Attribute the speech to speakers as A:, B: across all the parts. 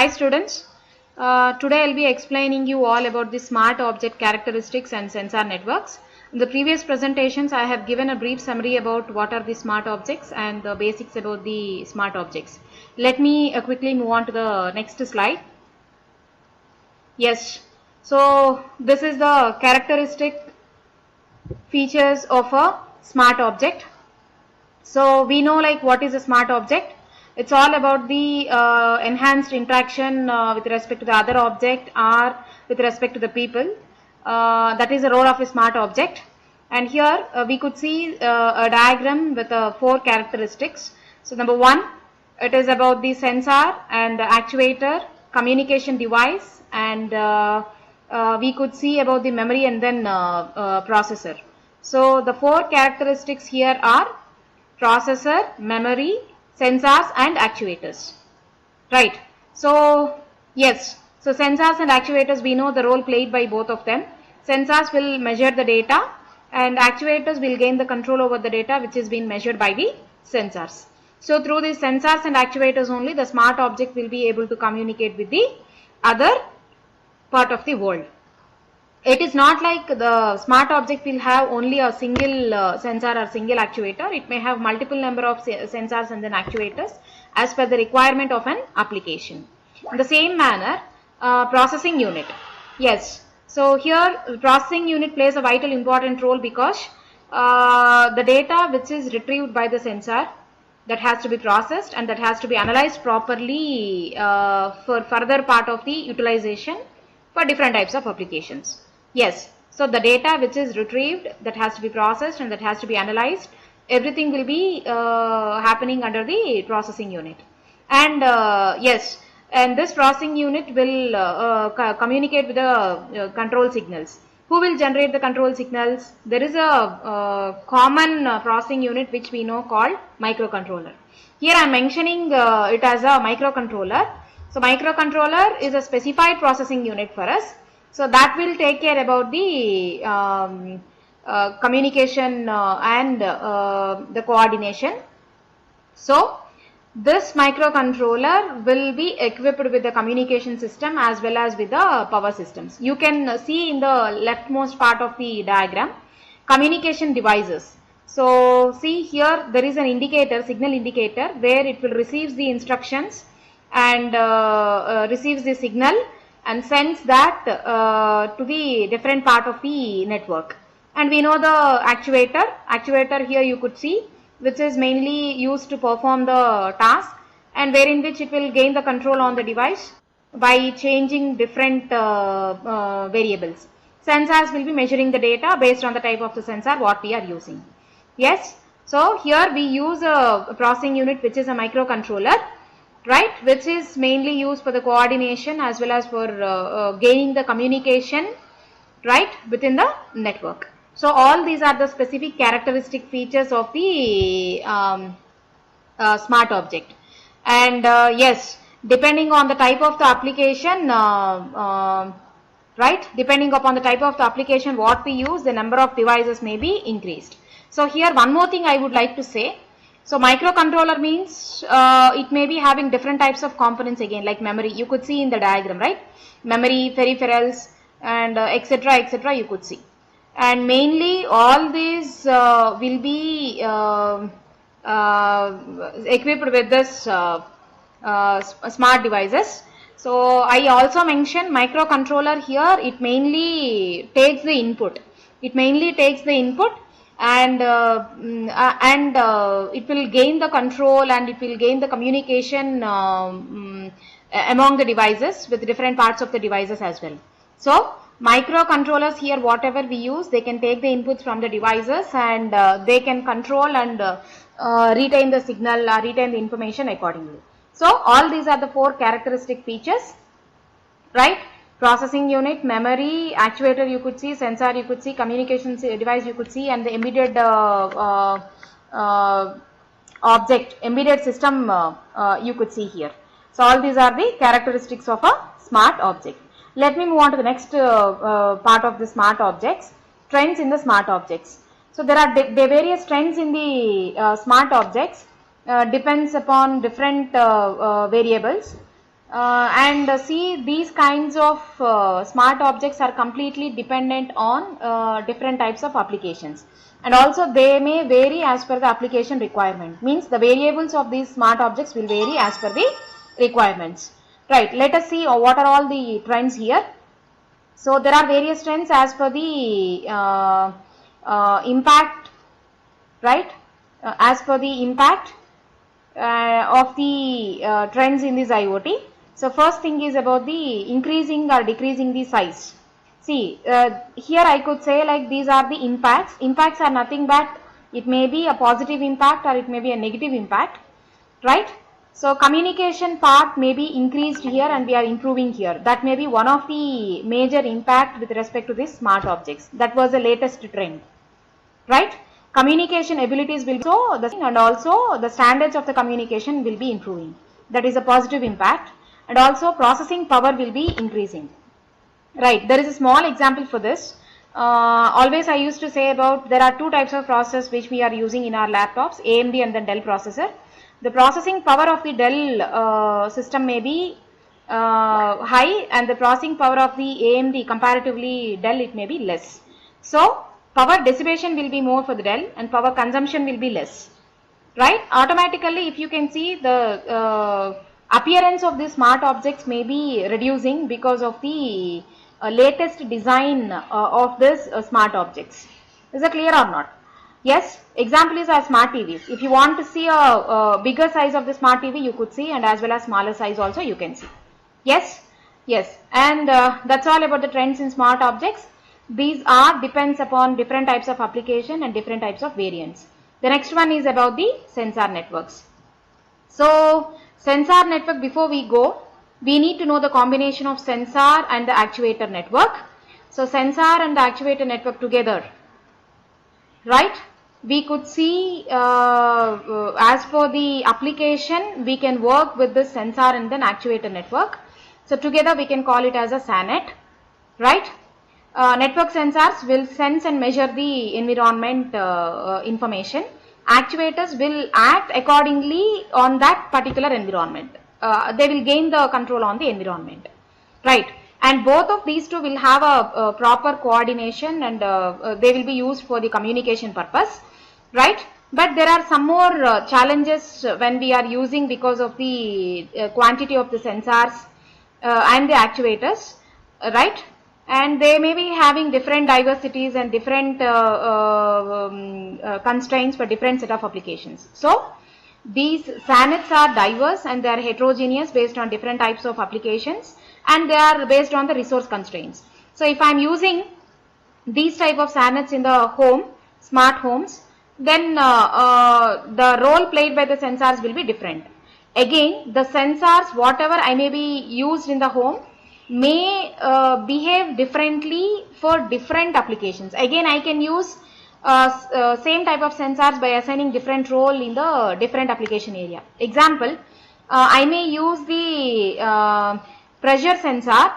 A: Hi students, today I'll be explaining you all about the smart object characteristics and sensor networks. In the previous presentations I have given a brief summary about what are the smart objects and the basics about the smart objects. Let me quickly move on to the next slide. Yes, so this is the characteristic features of a smart object. So we know like what is a smart object. It's all about the enhanced interaction with respect to the other object or with respect to the people. That is the role of a smart object. And here we could see a diagram with 4 characteristics. So number 1, it is about the sensor and the actuator, communication device, and we could see about the memory and then processor. So the 4 characteristics here are processor, memory, sensors and actuators. Right. So yes, so sensors and actuators, we know the role played by both of them. Sensors will measure the data and actuators will gain the control over the data which is being measured by the sensors. So through these sensors and actuators only the smart object will be able to communicate with the other part of the world. It is not like the smart object will have only a single sensor or single actuator. It may have multiple number of sensors and then actuators as per the requirement of an application. In the same manner, processing unit. Yes. So here processing unit plays a vital important role because the data which is retrieved by the sensor, that has to be processed and that has to be analyzed properly for further part of the utilization for different types of applications. Yes, so the data which is retrieved, that has to be processed and that has to be analyzed, everything will be happening under the processing unit. And yes, and this processing unit will communicate with the control signals. Who will generate the control signals? There is a common processing unit which we know called microcontroller. Here I am mentioning it as a microcontroller. So microcontroller is a specified processing unit for us. So that will take care about the communication and the coordination. So this microcontroller will be equipped with the communication system as well as with the power systems. You can see in the leftmost part of the diagram communication devices. So see here there is an indicator, signal indicator, where it will receive the instructions and receives the signal and sends that to the different part of the network. And we know the actuator here you could see, which is mainly used to perform the task and wherein which it will gain the control on the device by changing different variables. Sensors will be measuring the data based on the type of the sensor what we are using. Yes, so here we use a processing unit which is a microcontroller, right, which is mainly used for the coordination as well as for gaining the communication, right, within the network. So all these are the specific characteristic features of the smart object. And yes, depending on the type of the application, right, depending upon the type of the application what we use, the number of devices may be increased. So here one more thing I would like to say. So microcontroller means it may be having different types of components again, like memory. You could see in the diagram, right? Memory, peripherals and etc. etc. you could see. And mainly all these will be equipped with this smart devices. So I also mentioned microcontroller here, it mainly takes the input. It mainly takes the input and it will gain the control and it will gain the communication among the devices with different parts of the devices as well. So microcontrollers here, whatever we use, they can take the inputs from the devices and they can control and retain the signal or retain the information accordingly. So all these are the 4 characteristic features, right? Processing unit, memory, actuator you could see, sensor you could see, communication device you could see, and the embedded object, embedded system you could see here. So all these are the characteristics of a smart object. Let me move on to the next part of the smart objects, trends in the smart objects. So there are various trends in the smart objects, depends upon different variables. and see, these kinds of smart objects are completely dependent on different types of applications, and also they may vary as per the application requirement. Means the variables of these smart objects will vary as per the requirements. Right, let us see what are all the trends here. So there are various trends as per the impact, right, as per the impact of the trends in this IoT. So first thing is about the increasing or decreasing the size. See, here I could say like these are the impacts. Impacts are nothing but it may be a positive impact or it may be a negative impact, right? So communication part may be increased here and we are improving here. That may be one of the major impact with respect to these smart objects. That was the latest trend, right? Communication abilities will be so the and also the standards of the communication will be improving. That is a positive impact, and also processing power will be increasing. Right, there is a small example for this. Always I used to say about there are two types of processors which we are using in our laptops, AMD and the Dell processor. The processing power of the Dell system may be high, and the processing power of the AMD comparatively Dell it may be less. So power dissipation will be more for the Dell and power consumption will be less, right? Automatically, if you can see, the appearance of these smart objects may be reducing because of the latest design of this smart objects. Is it clear or not? Yes, example is our smart TVs. If you want to see a bigger size of the smart TV, you could see, and as well as smaller size also you can see. Yes, yes, and that's all about the trends in smart objects. These are depends upon different types of application and different types of variants. The next one is about the sensor networks. So sensor network, before we go, we need to know the combination of sensor and the actuator network. So sensor and the actuator network together, right? We could see as per the application we can work with the sensor and then actuator network. So together we can call it as a SANET, right? Network sensors will sense and measure the environment information. Actuators will act accordingly on that particular environment. They will gain the control on the environment, right? And both of these two will have a proper coordination, and they will be used for the communication purpose, right? But there are some more challenges when we are using because of the quantity of the sensors and the actuators, right? And they may be having different diversities and different constraints for different set of applications. So these SANETs are diverse and they are heterogeneous based on different types of applications, and they are based on the resource constraints. So if I am using these type of SANETs in the home, smart homes, then the role played by the sensors will be different. Again, the sensors, whatever I may be used in the home, may behave differently for different applications. Again, I can use same type of sensors by assigning different role in the different application area. Example, I may use the pressure sensor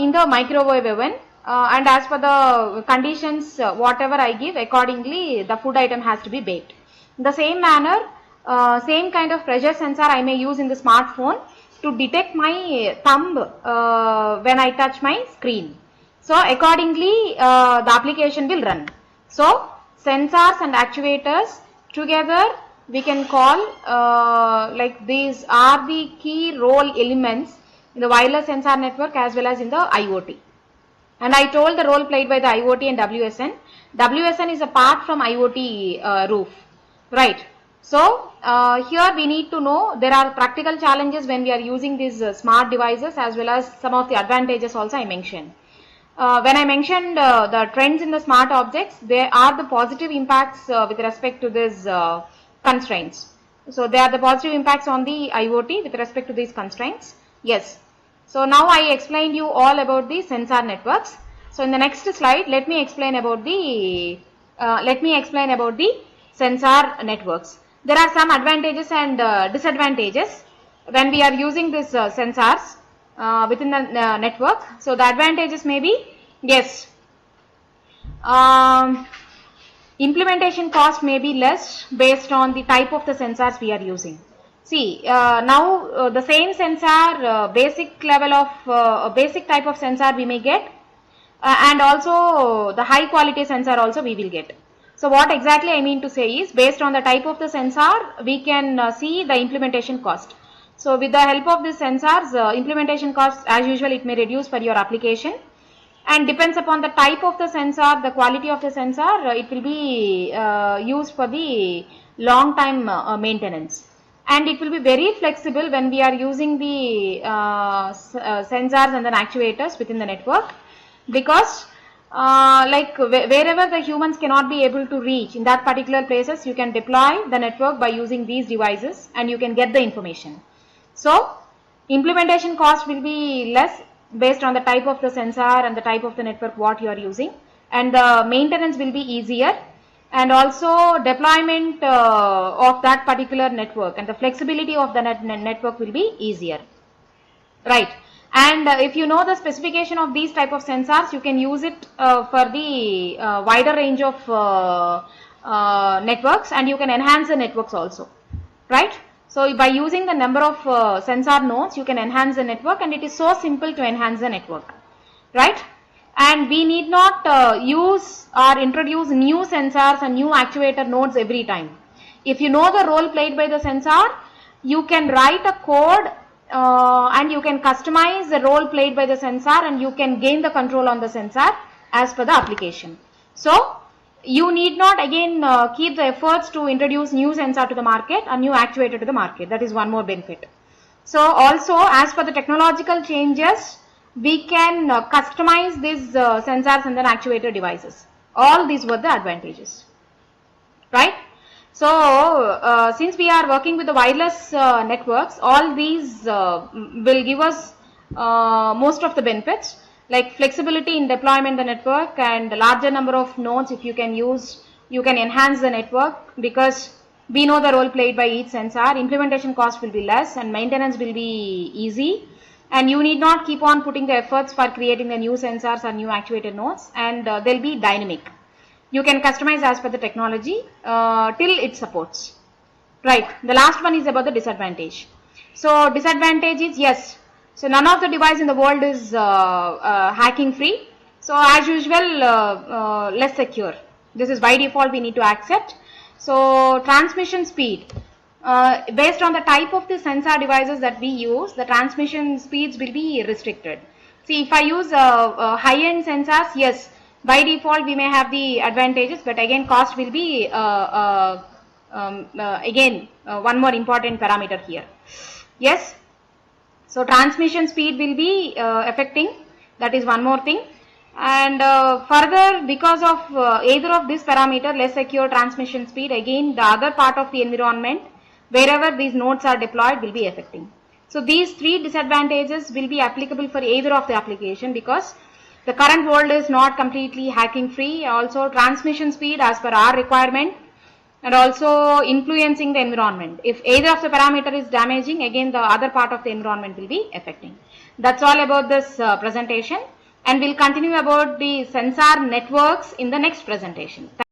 A: in the microwave oven, and as per the conditions whatever I give, accordingly the food item has to be baked. In the same manner, same kind of pressure sensor I may use in the smartphone to detect my thumb when I touch my screen. So accordingly the application will run. So sensors and actuators together we can call like these are the key role elements in the wireless sensor network as well as in the IoT. And I told the role played by the IoT and WSN. WSN is apart from IoT roof, right? So here we need to know there are practical challenges when we are using these smart devices, as well as some of the advantages also I mentioned. When I mentioned the trends in the smart objects, there are the positive impacts with respect to these constraints. So there are the positive impacts on the IoT with respect to these constraints. Yes. So now I explained you all about the sensor networks. So in the next slide, let me explain about the sensor networks. There are some advantages and disadvantages when we are using these sensors within the network. So the advantages may be, yes, implementation cost may be less based on the type of the sensors we are using. See, now the same sensor, basic level of basic type of sensor we may get, and also the high quality sensor also we will get. So what exactly I mean to say is, based on the type of the sensor, we can see the implementation cost. So with the help of these sensors, implementation cost as usual it may reduce for your application, and depends upon the type of the sensor, the quality of the sensor, it will be used for the long time maintenance. And it will be very flexible when we are using the sensors and then actuators within the network, because like wherever the humans cannot be able to reach, in that particular places you can deploy the network by using these devices and you can get the information. So implementation cost will be less based on the type of the sensor and the type of the network what you are using, and the maintenance will be easier, and also deployment of that particular network and the flexibility of the network will be easier, right? And if you know the specification of these type of sensors, you can use it for the wider range of networks, and you can enhance the networks also, right? So by using the number of sensor nodes, you can enhance the network, and it is so simple to enhance the network, right? And we need not use or introduce new sensors and new actuator nodes every time. If you know the role played by the sensor, you can write a code and you can customize the role played by the sensor, and you can gain the control on the sensor as per the application. So you need not again keep the efforts to introduce new sensor to the market and new actuator to the market. That is one more benefit. So also, as per the technological changes, we can customize these sensors and then actuator devices. All these were the advantages, right? So since we are working with the wireless networks, all these will give us most of the benefits, like flexibility in deployment the network, and larger number of nodes if you can use, you can enhance the network, because we know the role played by each sensor. Implementation cost will be less and maintenance will be easy, and you need not keep on putting the efforts for creating the new sensors or new actuator nodes, and they'll be dynamic. You can customize as per the technology till it supports, right? The last one is about the disadvantage. So disadvantage is, yes, so none of the device in the world is hacking free. So as usual, less secure. This is by default we need to accept. So transmission speed, based on the type of the sensor devices that we use, the transmission speeds will be restricted. See, if I use high-end sensors, yes, by default we may have the advantages, but again cost will be again one more important parameter here. Yes, so transmission speed will be affecting, that is one more thing. And further, because of either of this parameter, less secure transmission speed, again the other part of the environment wherever these nodes are deployed will be affecting. So these three disadvantages will be applicable for either of the application, because the current world is not completely hacking free. Also transmission speed as per our requirement, and also influencing the environment. If either of the parameter is damaging, again the other part of the environment will be affecting. That's all about this presentation, and we'll continue about the sensor networks in the next presentation. Thank you.